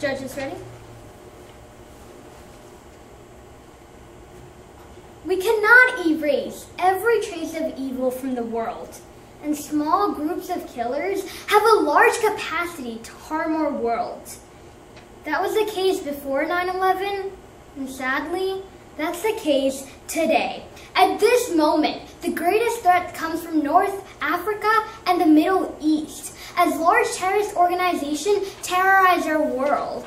Judges, ready? We cannot erase every trace of evil from the world, and small groups of killers have a large capacity to harm our world. That was the case before 9/11, and sadly, that's the case today. At this moment, the greatest threat comes from North Africa and the Middle East, as large terrorist organizations terrorize our world.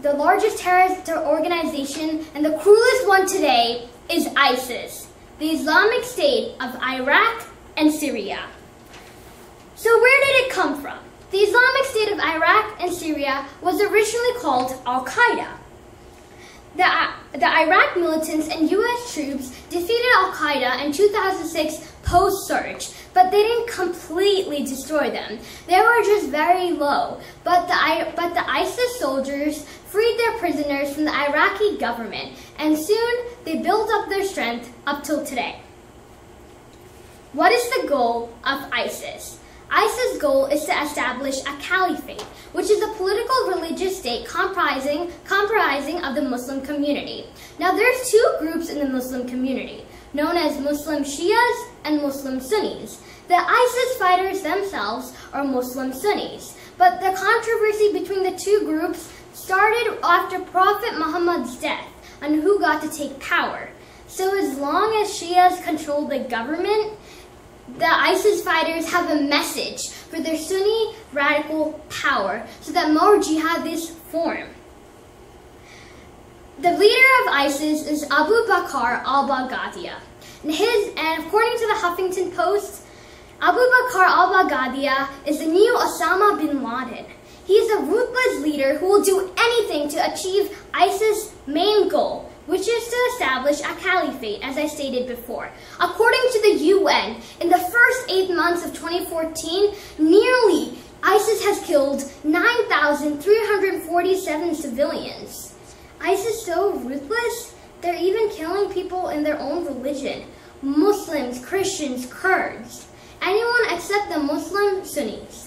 The largest terrorist organization and the cruelest one today is ISIS, the Islamic State of Iraq and Syria. So where did it come from? The Islamic State of Iraq and Syria was originally called Al-Qaeda. The Iraq militants and U.S. troops defeated Al-Qaeda in 2006 post-surge, but they didn't completely destroy them. They were just very low. But the ISIS soldiers freed their prisoners from the Iraqi government, and soon they built up their strength up till today. What is the goal of ISIS? ISIS' goal is to establish a caliphate, which is a political religious state comprising of the Muslim community. Now there's two groups in the Muslim community, known as Muslim Shias and Muslim Sunnis. The ISIS fighters themselves are Muslim Sunnis, but the controversy between the two groups started after Prophet Muhammad's death on who got to take power. So as long as Shias control the government, the ISIS fighters have a message for their Sunni radical power so that more jihadists form. The leader of ISIS is Abu Bakr al-Baghdadi. And according to the Huffington Post, Abu Bakr al-Baghdadi is the new Osama bin Laden. He is a ruthless leader who will do anything to achieve ISIS' main goal, which is to establish a caliphate, as I stated before. According to the UN, in the first 8 months of 2014, ISIS has killed 9,347 civilians. ISIS is so ruthless, they're even killing people in their own religion. Muslims, Christians, Kurds, anyone except the Muslim Sunnis.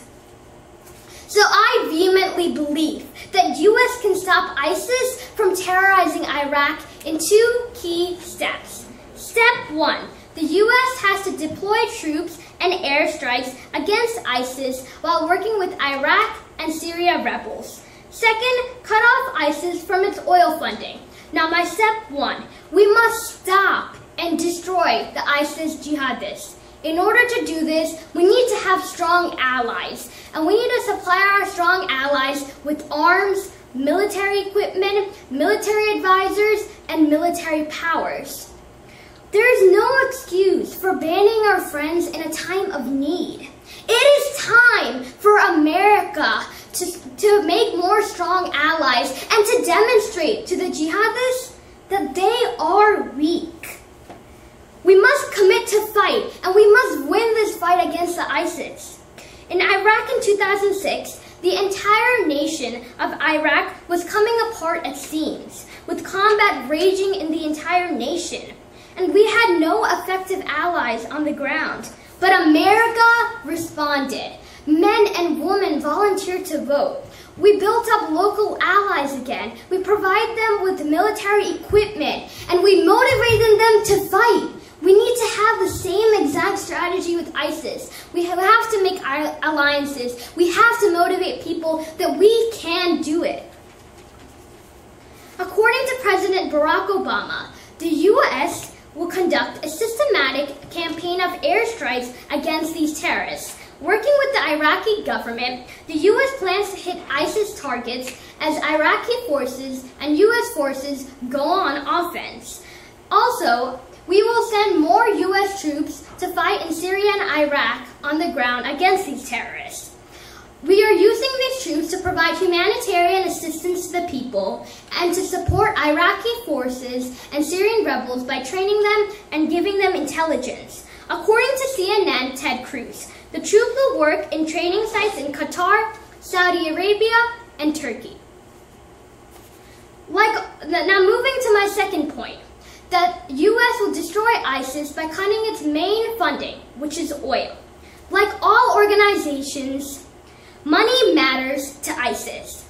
So I vehemently believe that U.S. can stop ISIS from terrorizing Iraq in 2 key steps. Step 1, the U.S. has to deploy troops and airstrikes against ISIS while working with Iraq and Syria rebels. Second, cut off ISIS from its oil funding. Now my step 1, we must stop and destroy the ISIS jihadists. In order to do this, we need to have strong allies, and we need to supply our strong allies with arms, military equipment, military advisors, and military powers. There is no excuse for banning our friends in a time of need. It is time for America to make more strong allies and to demonstrate to the jihadists that they are weak. We must commit to fight, and we must win this fight against the ISIS. In Iraq in 2006, the entire nation of Iraq was coming apart at seams, with combat raging in the entire nation. And we had no effective allies on the ground. But America responded. Men and women volunteered to vote. We built up local allies again. We provided them with military equipment, and we motivated them to fight. We need to have the same exact strategy with ISIS. We have to make alliances. We have to motivate people that we can do it. According to President Barack Obama, the U.S. will conduct a systematic campaign of airstrikes against these terrorists. Working with the Iraqi government, the U.S. plans to hit ISIS targets as Iraqi forces and U.S. forces go on offense. Also, we will send more U.S. troops to fight in Syria and Iraq on the ground against these terrorists. We are using these troops to provide humanitarian assistance to the people and to support Iraqi forces and Syrian rebels by training them and giving them intelligence. According to CNN Ted Cruz, the troops will work in training sites in Qatar, Saudi Arabia, and Turkey. Now moving to my second point, that U.S. will destroy ISIS by cutting its main funding, which is oil. Like all organizations, money matters to ISIS.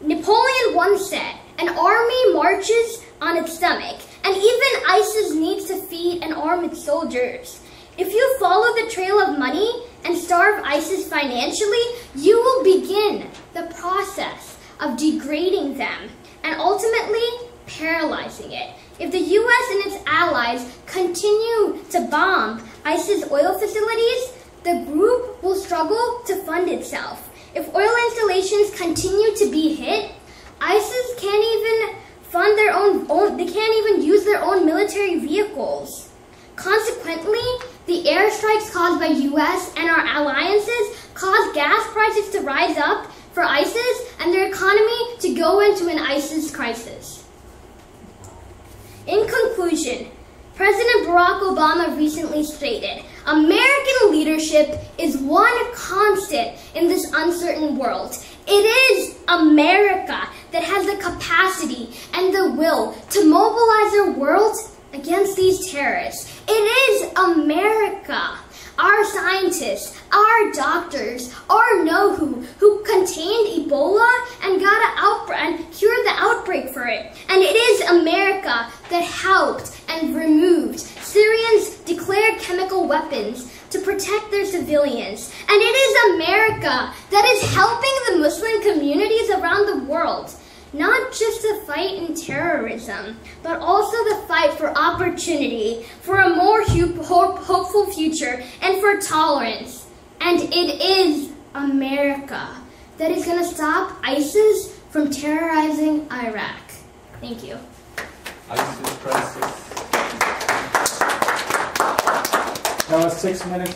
Napoleon once said, "An army marches on its stomach, and even ISIS needs to feed and arm its soldiers." If you follow the trail of money and starve ISIS financially, you will begin the process of degrading them and ultimately paralyzing it. If the U.S. and its allies continue to bomb ISIS oil facilities, the group will struggle to fund itself. If oil installations continue to be hit, ISIS can't even fund their they can't even use their own military vehicles. Consequently, the airstrikes caused by U.S. and our alliances cause gas prices to rise up for ISIS and their economy to go into an ISIS crisis. In conclusion, President Barack Obama recently stated, "American leadership is one constant in this uncertain world. It is America that has the capacity and the will to mobilize our world against these terrorists. It is America. Our scientists, our doctors, our who contained Ebola and and cured the outbreak for it. And it is America that helped and removed Syrians' declared chemical weapons to protect their civilians. And it is America that is helping the Muslim communities around the world, not just the fight in terrorism, but also the fight for opportunity, for a more hopeful future, and for tolerance. And it is America that is going to stop ISIS from terrorizing Iraq." Thank you. ISIS crisis. Now a 6-minute